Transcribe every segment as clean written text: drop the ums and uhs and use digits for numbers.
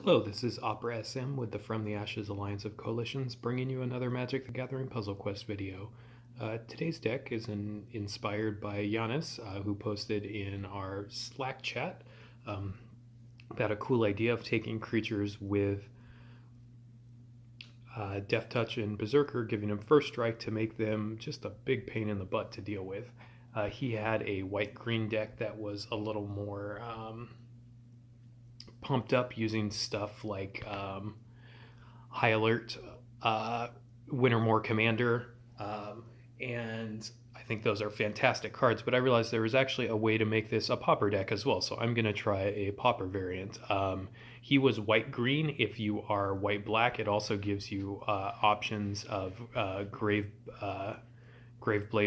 Hello, this is Opera SM with the From the Ashes Alliance of Coalitions, bringing you another Magic the Gathering Puzzle Quest video. Today's deck is inspired by Jaïnus, who posted in our Slack chat about a cool idea of taking creatures with Deathtouch and Berserker, giving them first strike to make them just a big pain in the butt to deal with. He had a white-green deck that was a little more pumped up using stuff like High Alert, Wintermoor Commander, and I think those are fantastic cards, but I realized there was actually a way to make this a Pauper deck as well, so I'm going to try a Pauper variant. He was white-green. If you are white-black, it also gives you options of Graveblade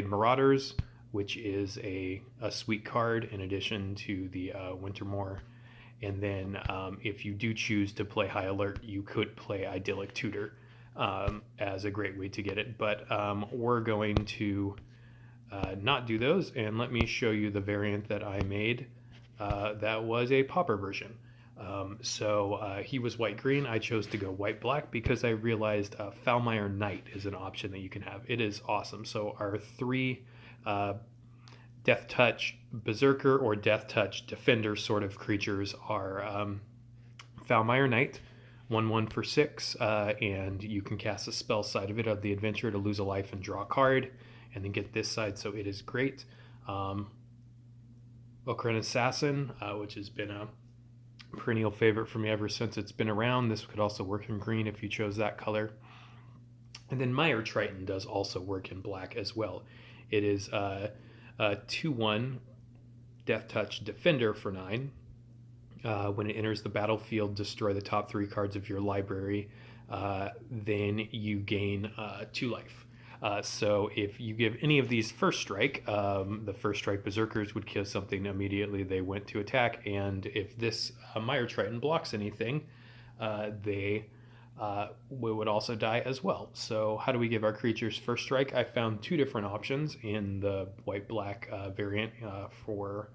Marauders, which is a sweet card in addition to the Wintermoor. And then if you do choose to play High Alert, you could play Idyllic Tutor as a great way to get it. But we're going to not do those, and let me show you the variant that I made that was a Pauper version. So he was white-green. I chose to go white-black because I realized Foulmire Knight is an option that you can have. It is awesome. So our three Deathtouch Berserker or Deathtouch Defender sort of creatures are Foulmire Knight, 1/1 for 6, and you can cast a spell side of it of the adventure to lose a life and draw a card, and then get this side, so it is great. Okran Assassin, which has been a perennial favorite for me ever since it's been around. This could also work in green if you chose that color. And then Mire Triton does also work in black as well. It is 2/1 Deathtouch Defender for 9. When it enters the battlefield, destroy the top 3 cards of your library. Then you gain 2 life. So if you give any of these first strike, the first strike Berserkers would kill something immediately they went to attack. And if this Mire Triton blocks anything, they would also die as well. So how do we give our creatures first strike? I found 2 different options in the white-black variant for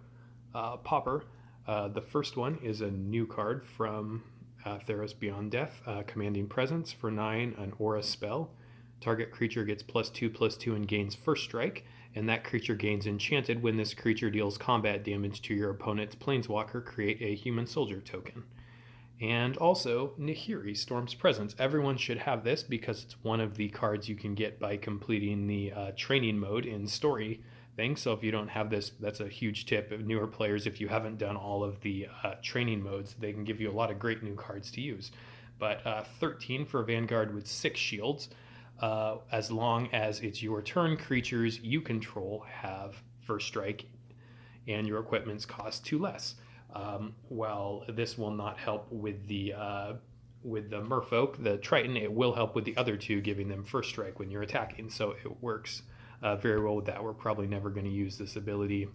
Pauper. The first one is a new card from Theros Beyond Death, Commanding Presence for 9, an aura spell. Target creature gets +2/+2 and gains first strike, and that creature gains enchanted when this creature deals combat damage to your opponent's planeswalker. Create a human soldier token. And also Nahiri, Storm's Presence. Everyone should have this because it's one of the cards you can get by completing the training mode in story thing. So if you don't have this, that's a huge tip of newer players. If you haven't done all of the training modes, they can give you a lot of great new cards to use. But 13 for a Vanguard with 6 shields. As long as it's your turn, creatures you control have first strike and your equipments cost 2 less. While this will not help with the merfolk, the Triton, it will help with the other 2, giving them first strike when you're attacking. So it works very well with that. We're probably never going to use this ability,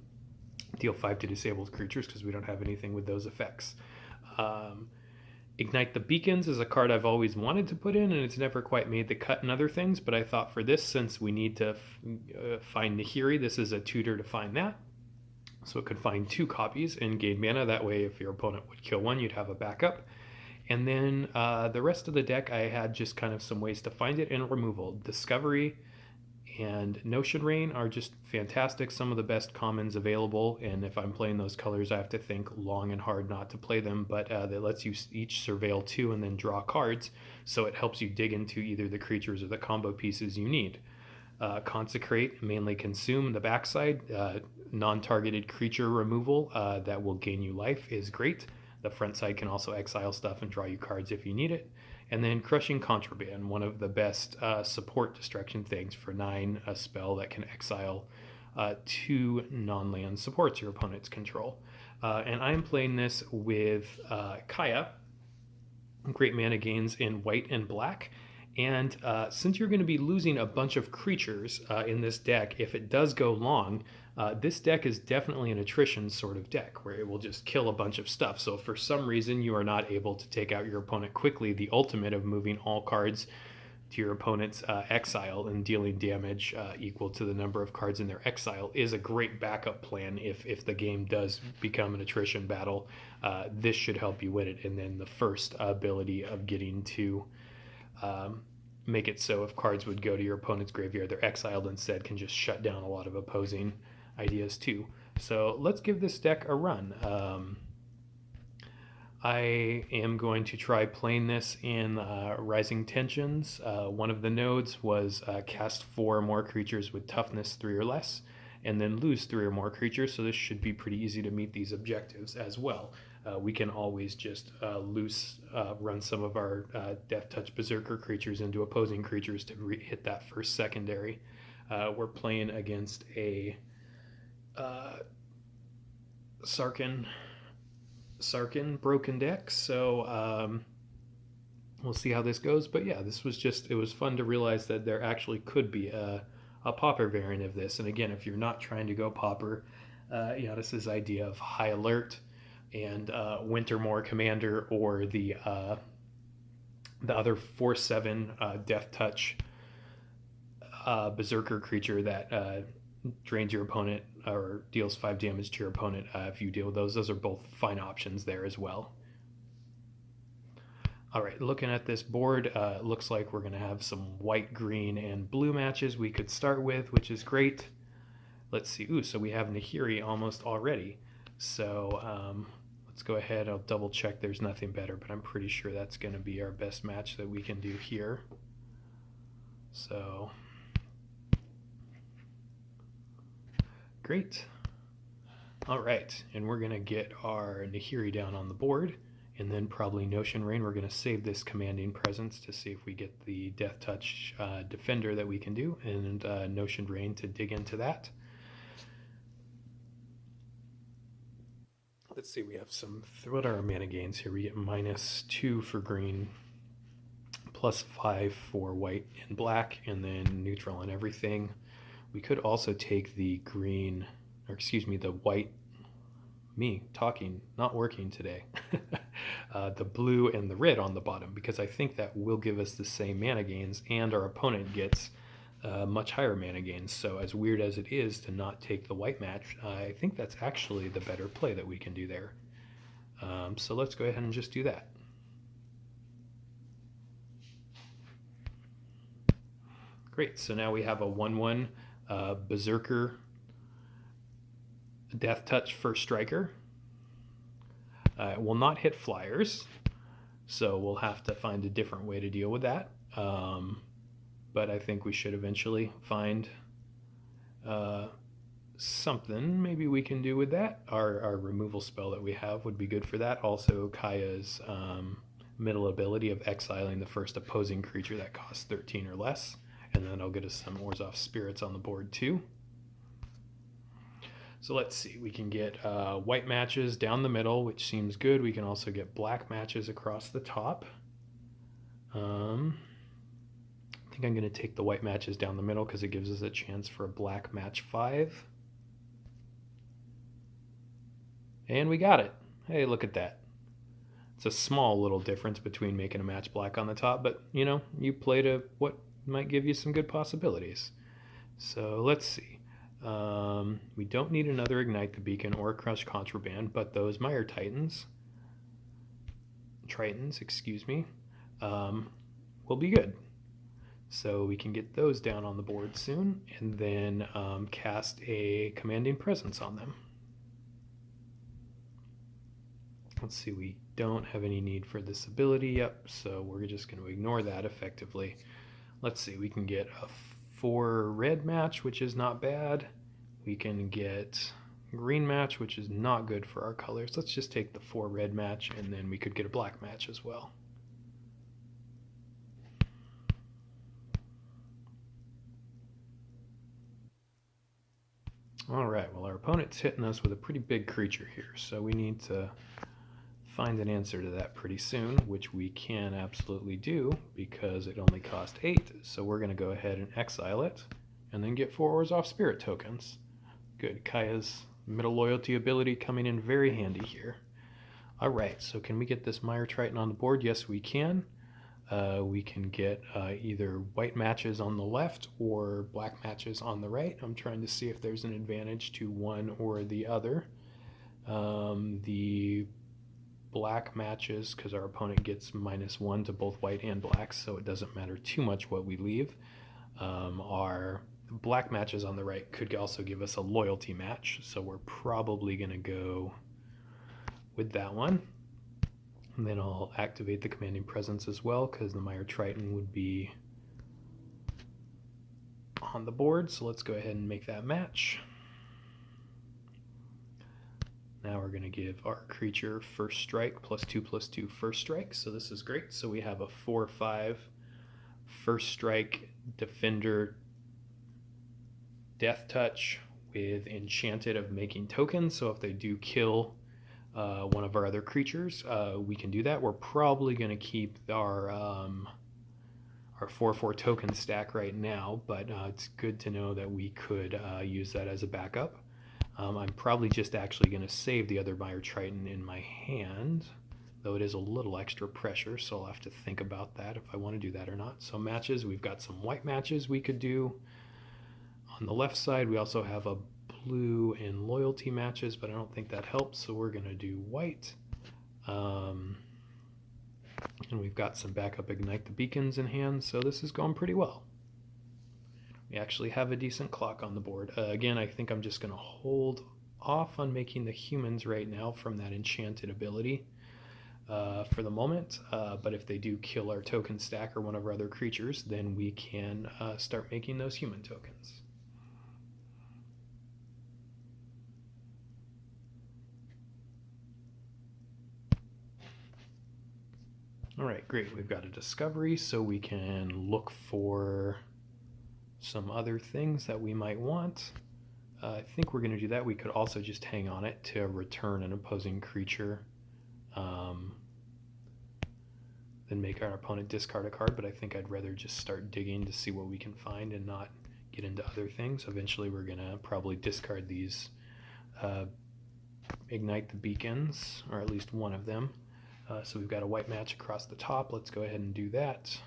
deal 5 to disabled creatures, because we don't have anything with those effects. Ignite the Beacons is a card I've always wanted to put in, and it's never quite made the cut in other things, but I thought for this, since we need to find Nahiri, this is a tutor to find that. So it could find 2 copies and gain mana. That way, if your opponent would kill one, you'd have a backup. And then the rest of the deck, I had just kind of some ways to find it and removal. Discovery and Notion Rain are just fantastic. Some of the best commons available. And if I'm playing those colors, I have to think long and hard not to play them. But that lets you each surveil 2 and then draw cards. So it helps you dig into either the creatures or the combo pieces you need. Consecrate, mainly consume. The backside, non-targeted creature removal that will gain you life is great. The front side can also exile stuff and draw you cards if you need it. And then Crushing Contraband, one of the best support destruction things for 9, a spell that can exile 2 non-land supports your opponent's control. And I'm playing this with Kaya, great mana gains in white and black. And since you're going to be losing a bunch of creatures in this deck, if it does go long, this deck is definitely an attrition sort of deck where it will just kill a bunch of stuff. So if for some reason you are not able to take out your opponent quickly, the ultimate of moving all cards to your opponent's exile and dealing damage equal to the number of cards in their exile is a great backup plan if the game does become an attrition battle. This should help you win it. And then the first ability of getting to make it so if cards would go to your opponent's graveyard, they're exiled instead, can just shut down a lot of opposing ideas too. So let's give this deck a run. I am going to try playing this in Rising Tensions. One of the nodes was cast 4 or more creatures with toughness 3 or less, and then lose 3 or more creatures, so this should be pretty easy to meet these objectives as well. We can always just run some of our Deathtouch Berserker creatures into opposing creatures to hit that first secondary. We're playing against a Sarkhan broken deck, so we'll see how this goes. But yeah, this was it was fun to realize that there actually could be a Pauper variant of this. And again, if you're not trying to go Pauper, Jaïnus' idea of High Alert and Wintermoor Commander, or the other 4/7 Deathtouch Berserker creature that drains your opponent or deals 5 damage to your opponent if you deal with those are both fine options there as well. All right, looking at this board, it looks like we're going to have some white, green, and blue matches we could start with, which is great. Let's see. Ooh, so we have Nahiri almost already. So let's go ahead. I'll double check there's nothing better, but I'm pretty sure that's going to be our best match that we can do here. So great. All right, and we're going to get our Nahiri down on the board, and then probably Notion Rain. We're going to save this Commanding Presence to see if we get the Deathtouch Defender that we can do, and Notion Rain to dig into that. Let's see, we have what are our mana gains here? We get -2 for green, +5 for white and black, and then neutral on everything. We could also take the green, or excuse me, the white, not working today, the blue and the red on the bottom, because I think that will give us the same mana gains, and our opponent gets much higher mana gains. So as weird as it is to not take the white match, I think that's actually the better play that we can do there. So let's go ahead and just do that. Great, so now we have a 1/1 Berserker Deathtouch First Striker. It will not hit flyers, so we'll have to find a different way to deal with that. But I think we should eventually find something maybe we can do with that. Our removal spell that we have would be good for that. Also, Kaya's middle ability of exiling the first opposing creature that costs 13 or less. And then I'll get us some Orzhov Spirits on the board too. So let's see, we can get white matches down the middle, which seems good. We can also get black matches across the top. I think I'm going to take the white matches down the middle because it gives us a chance for a black match 5. And we got it. Hey, look at that. It's a small little difference between making a match black on the top, but you played what might give you some good possibilities. So let's see. We don't need another Ignite the Beacon or Crush Contraband, but those Mire Tritons, will be good. So we can get those down on the board soon, and then cast a Commanding Presence on them. Let's see, we don't have any need for this ability yet, so we're just going to ignore that effectively. Let's see, we can get a 4 red match, which is not bad. We can get green match, which is not good for our colors. Let's just take the 4 red match, and then we could get a black match as well. All right, well, our opponent's hitting us with a pretty big creature here, so we need to find an answer to that pretty soon, which we can absolutely do because it only cost 8. So we're going to go ahead and exile it and then get 4 Orzhov Spirit tokens. Good. Kaya's middle loyalty ability coming in very handy here. All right, so can we get this Mire Triton on the board? Yes, we can. We can get either white matches on the left or black matches on the right. I'm trying to see if there's an advantage to one or the other. The black matches, because our opponent gets -1 to both white and black, so it doesn't matter too much what we leave. Our black matches on the right could also give us a loyalty match, so we're probably going to go with that one. And then I'll activate the commanding presence as well, because the Mire Triton would be on the board. So let's go ahead and make that match. Now we're going to give our creature first strike +2/+2 first strike. So this is great. So we have a 4/5 first strike defender Deathtouch with enchanted of making tokens. So if they do kill one of our other creatures, we can do that. We're probably going to keep our 4/4 token stack right now, but it's good to know that we could use that as a backup. I'm probably just actually going to save the other Mire Triton in my hand, though it is a little extra pressure, so I'll have to think about that if I want to do that or not. So matches, we've got some white matches we could do. On the left side, we also have a blue and loyalty matches, but I don't think that helps, so we're going to do white. And we've got some backup Ignite the Beacons in hand, so this is going pretty well. We actually have a decent clock on the board. Again, I think I'm just going to hold off on making the humans right now from that enchanted ability for the moment, but if they do kill our token stack or one of our other creatures, then we can start making those human tokens. All right, great. We've got a discovery, so we can look for some other things that we might want. I think we're going to do that. We could also just hang on it to return an opposing creature, then make our opponent discard a card, but I think I'd rather just start digging to see what we can find and not get into other things. Eventually we're going to probably discard these Ignite the Beacons, or at least one of them. So we've got a white match across the top. Let's go ahead and do that.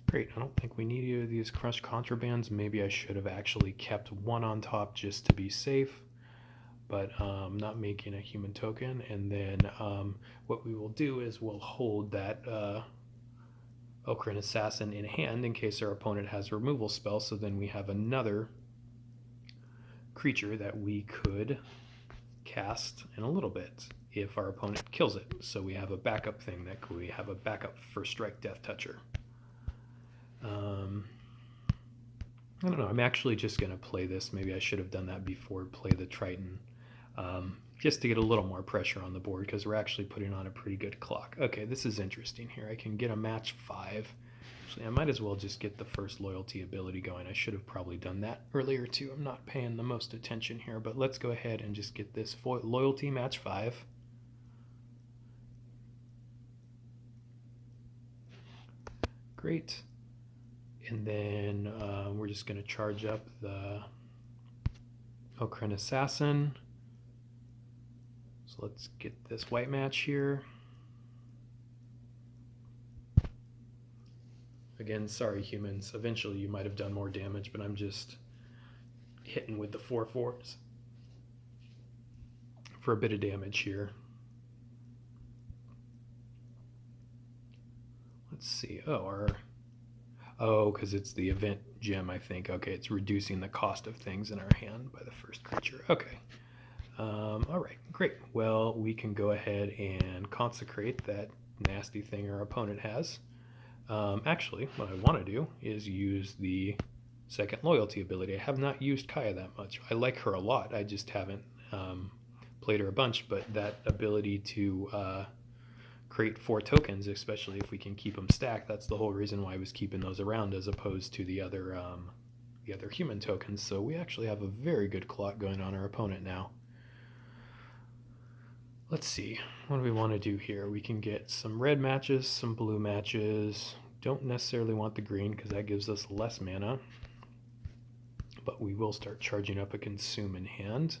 Great, I don't think we need either of these crushed contrabands. Maybe I should have actually kept one on top just to be safe, but I'm not making a human token. And then what we will do is we'll hold that Okran Assassin in hand in case our opponent has a removal spell, so then we have another creature that we could cast in a little bit if our opponent kills it. So we have a backup thing that we have a backup first strike Deathtoucher. I don't know, I'm actually just going to play this. Maybe I should have done that before play the Triton, just to get a little more pressure on the board, because we're actually putting on a pretty good clock. Okay, this is interesting here. I can get a match 5. Actually, I might as well just get the first loyalty ability going. I should have probably done that earlier too. I'm not paying the most attention here, but let's go ahead and just get this loyalty match 5. Great. And then we're just going to charge up the Okran Assassin. So let's get this white match here. Again, sorry humans, eventually you might have done more damage, but I'm just hitting with the 4/4s for a bit of damage here. Let's see, oh, because it's the event gem, I think. Okay, it's reducing the cost of things in our hand by the first creature. Okay. All right, great. Well, we can go ahead and consecrate that nasty thing our opponent has. Actually, what I want to do is use the second loyalty ability. I have not used Kaya that much. I like her a lot. I just haven't played her a bunch, but that ability to create 4 tokens, especially if we can keep them stacked, that's the whole reason why I was keeping those around as opposed to the other human tokens. So we actually have a very good clock going on our opponent now. Let's see, what do we want to do here? We can get some red matches, some blue matches. Don't necessarily want the green because that gives us less mana, but we will start charging up a consume in hand.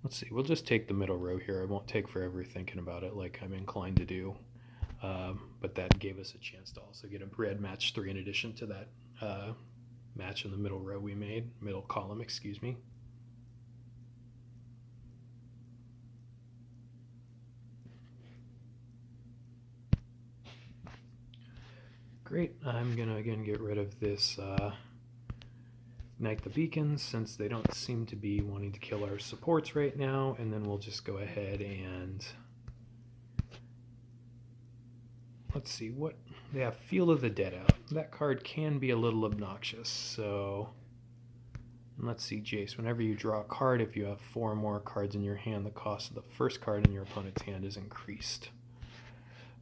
Let's see, we'll just take the middle row here. I won't take forever thinking about it like I'm inclined to do. But that gave us a chance to also get a red match 3 in addition to that match in the middle row we made, middle column, excuse me. Great, I'm gonna again get rid of this ignite the beacons since they don't seem to be wanting to kill our supports right now, and then we'll just go ahead and let's see what they have. Field of the Dead out. That card can be a little obnoxious, so let's see, Jace, whenever you draw a card, if you have 4 or more cards in your hand, the cost of the first card in your opponent's hand is increased.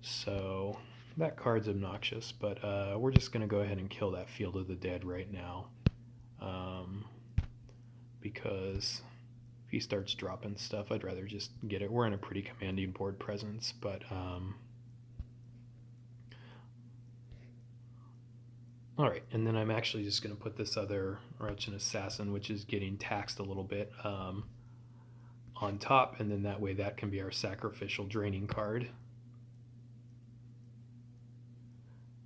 So that card's obnoxious, but we're just going to go ahead and kill that Field of the Dead right now. Because if he starts dropping stuff, I'd rather just get it. We're in a pretty commanding board presence, but alright, and then I'm actually just going to put this other Russian Assassin, which is getting taxed a little bit, on top, and then that way that can be our sacrificial draining card.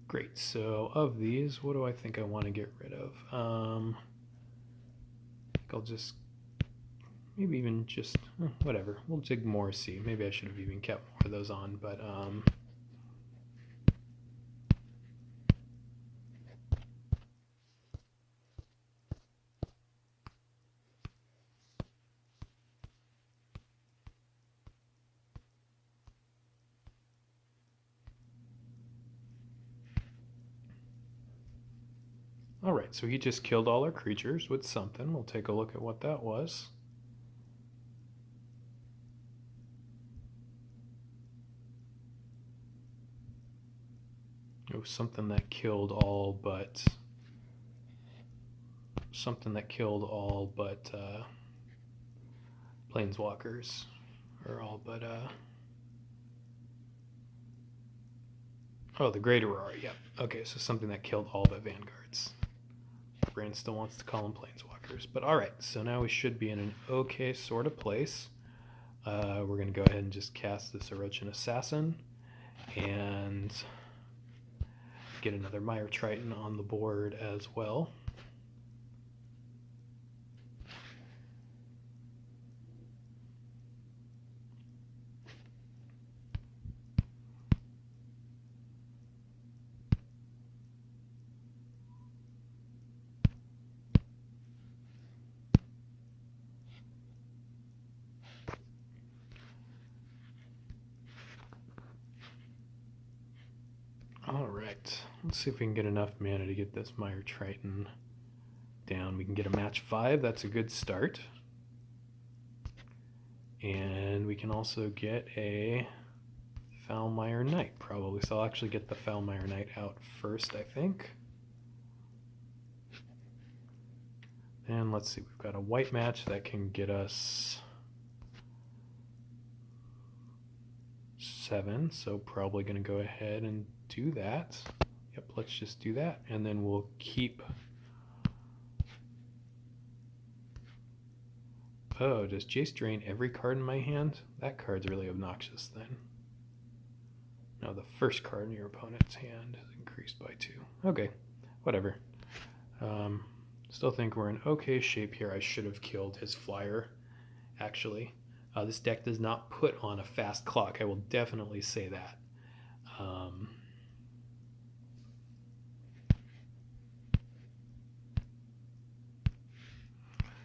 Great, so of these, what do I think I want to get rid of? I think I'll just, maybe even just, whatever, we'll dig more C. Maybe I should have even kept more of those on, but alright, so he just killed all our creatures with something. We'll take a look at what that was. It was something that killed all but planeswalkers, or all but oh, the Great Aurora, yep. Okay, so something that killed all but vanguards. Brain still wants to call them planeswalkers, but alright, so now we should be in an okay sort of place. We're going to go ahead and just cast this Orochian Assassin and get another Mire Triton on the board as well. Alright, let's see if we can get enough mana to get this Mire Triton down. We can get a match 5, that's a good start. And we can also get a Foulmire Knight, probably. So I'll actually get the Foulmire Knight out first, I think. And let's see, we've got a white match that can get us 7, so probably going to go ahead and do that. Yep, let's just do that, and then we'll keep... Oh, does Jace drain every card in my hand? That card's really obnoxious then. No, the first card in your opponent's hand is increased by 2. Okay, whatever. Still think we're in okay shape here. I should have killed his flyer, actually. This deck does not put on a fast clock. I will definitely say that.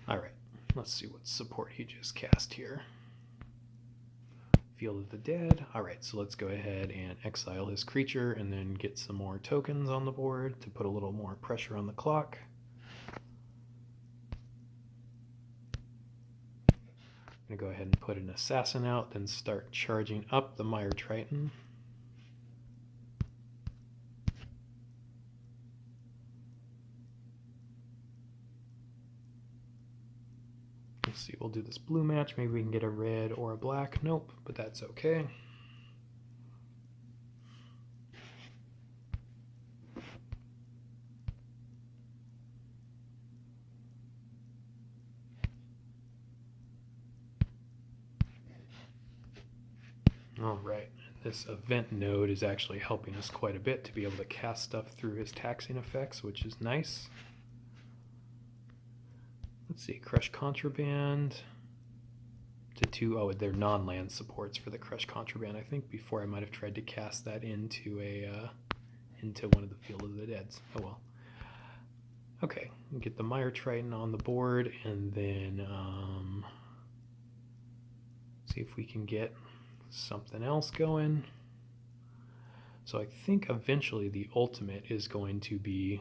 Alright, let's see what support he just cast here. Field of the Dead. Alright, so let's go ahead and exile his creature and then get some more tokens on the board to put a little more pressure on the clock. I'm going to go ahead and put an Assassin out, then start charging up the Mire Triton. Let's see, we'll do this blue match. Maybe we can get a red or a black. Nope, but that's okay. All right. This event node is actually helping us quite a bit to be able to cast stuff through his taxing effects, which is nice. Let's see, Crush Contraband to 2. Oh, they're non-land supports for the Crush Contraband. I think before I might have tried to cast that into into one of the Field of the Deads. Oh well. Okay, get the Mire Triton on the board, and then see if we can get something else going. So I think eventually the ultimate is going to be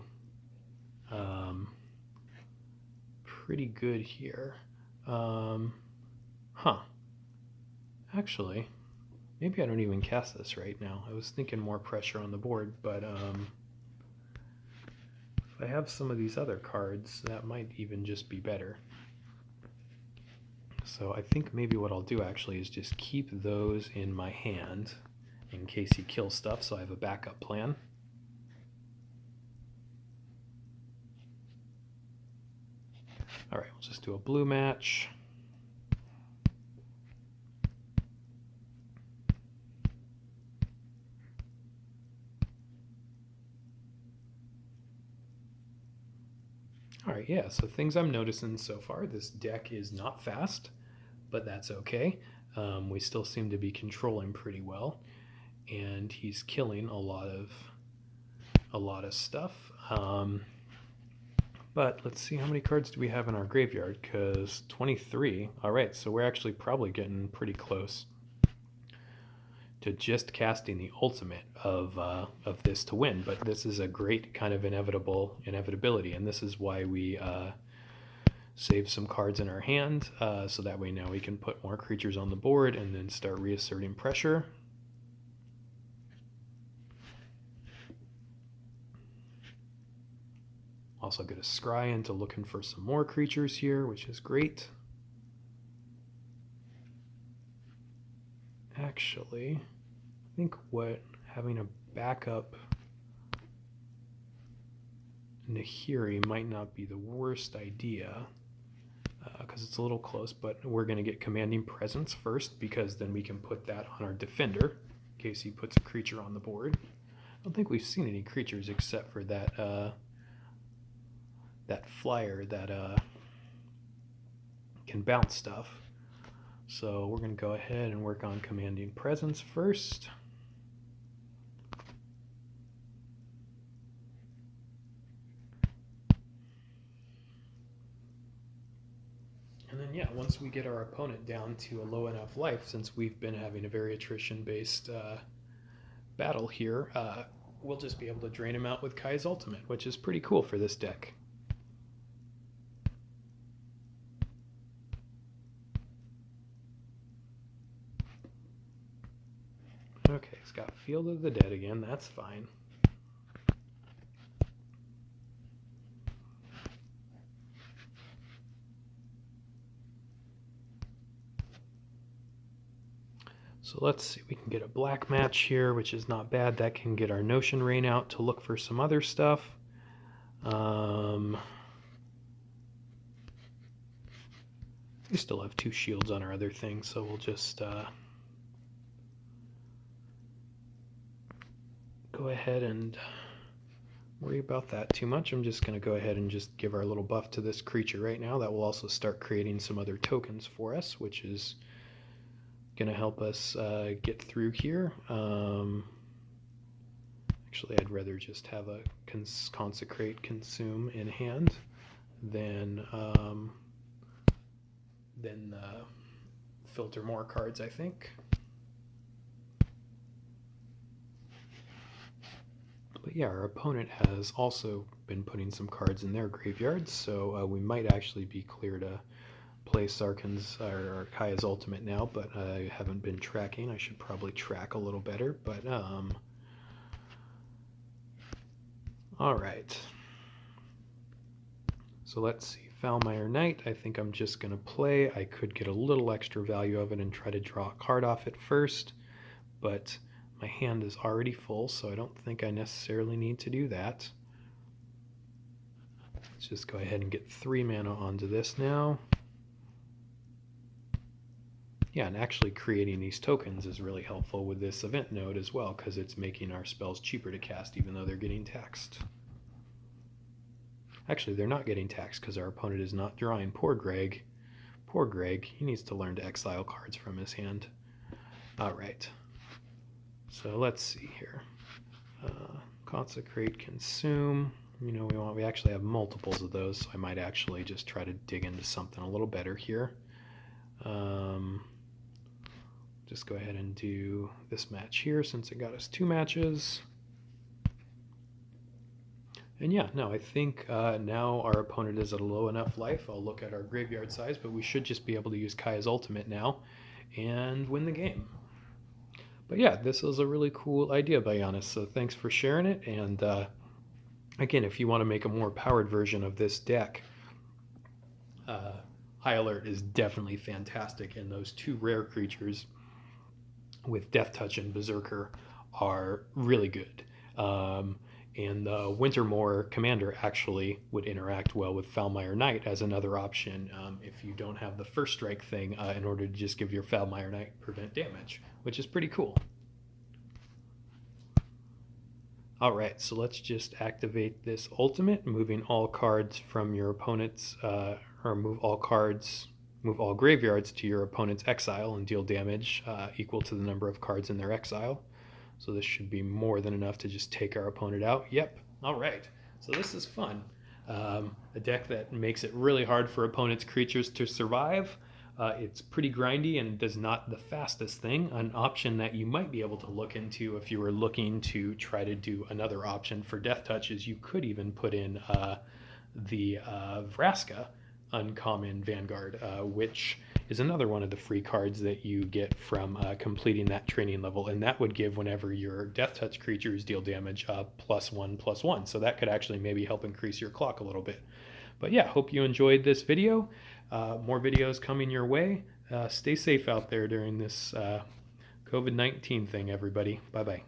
pretty good here. Actually, maybe I don't even cast this right now. I was thinking more pressure on the board, but if I have some of these other cards, that might even just be better. So I think maybe what I'll do actually is just keep those in my hand in case he kills stuff, so I have a backup plan. All right, we'll just do a blue match. All right, yeah, so things I'm noticing so far, this deck is not fast, but that's okay. We still seem to be controlling pretty well, and he's killing a lot of stuff. But let's see, how many cards do we have in our graveyard? Because 23. All right, so we're actually probably getting pretty close to just casting the ultimate of this to win. But this is a great kind of inevitability, and this is why we save some cards in our hand, so that way now we can put more creatures on the board and then start reasserting pressure. Also get a scry into looking for some more creatures here, which is great. Actually, I think having a backup Nahiri might not be the worst idea, because it's a little close, but we're going to get Commanding Presence first, because then we can put that on our defender in case he puts a creature on the board. I don't think we've seen any creatures except for that flyer that can bounce stuff. So we're going to go ahead and work on Commanding Presence first. And then, yeah, once we get our opponent down to a low enough life, since we've been having a very attrition-based battle here, we'll just be able to drain him out with Kai's Ultimate, which is pretty cool for this deck. Okay, he's got Field of the Dead again, that's fine. So let's see, we can get a black match here, which is not bad. That can get our Notion Rain out to look for some other stuff. We still have 2 shields on our other thing, so we'll just go ahead and worry about that too much. I'm just going to go ahead and just give our little buff to this creature right now. That will also start creating some other tokens for us, which is going to help us get through here. Actually, I'd rather just have a Consecrate Consume in hand than filter more cards, I think. But yeah, our opponent has also been putting some cards in their graveyards, so we might actually be clear to play Sarkhan's or Kaya's Ultimate now, but I haven't been tracking. I should probably track a little better, but all right. So let's see, Foulmire Knight, I think I'm just going to play. I could get a little extra value of it and try to draw a card off it first, but my hand is already full, so I don't think I necessarily need to do that. Let's just go ahead and get 3 mana onto this now. Yeah, and actually creating these tokens is really helpful with this event node as well, because it's making our spells cheaper to cast even though they're getting taxed. Actually, they're not getting taxed because our opponent is not drawing. Poor Greg. Poor Greg. He needs to learn to exile cards from his hand. All right. So let's see here. Consecrate, consume. You know, we actually have multiples of those, so I might actually just try to dig into something a little better here. Just go ahead and do this match here since it got us 2 matches. And yeah, no, I think now our opponent is at a low enough life. I'll look at our graveyard size, but we should just be able to use Kaya's ultimate now and win the game. But yeah, this is a really cool idea by Jaïnus, so thanks for sharing it. And again, if you want to make a more powered version of this deck, High Alert is definitely fantastic, and those 2 rare creatures with Deathtouch and Berserker are really good. And the Wintermoor commander actually would interact well with Foulmire Knight as another option if you don't have the first strike thing in order to just give your Foulmire Knight prevent damage, which is pretty cool. All right, so let's just activate this ultimate, moving all cards from your opponent's, or move all graveyards to your opponent's exile and deal damage equal to the number of cards in their exile. So this should be more than enough to just take our opponent out. Yep, all right. So this is fun. A deck that makes it really hard for opponents' creatures to survive. It's pretty grindy and does not the fastest thing. An option that you might be able to look into if you were looking to try to do another option for Deathtouch is you could even put in the Vraska Uncommon Vanguard, which is another one of the free cards that you get from completing that training level, and that would give whenever your Deathtouch creatures deal damage +1/+1. So that could actually maybe help increase your clock a little bit. But yeah, hope you enjoyed this video. More videos coming your way. Stay safe out there during this COVID-19 thing, everybody. Bye-bye.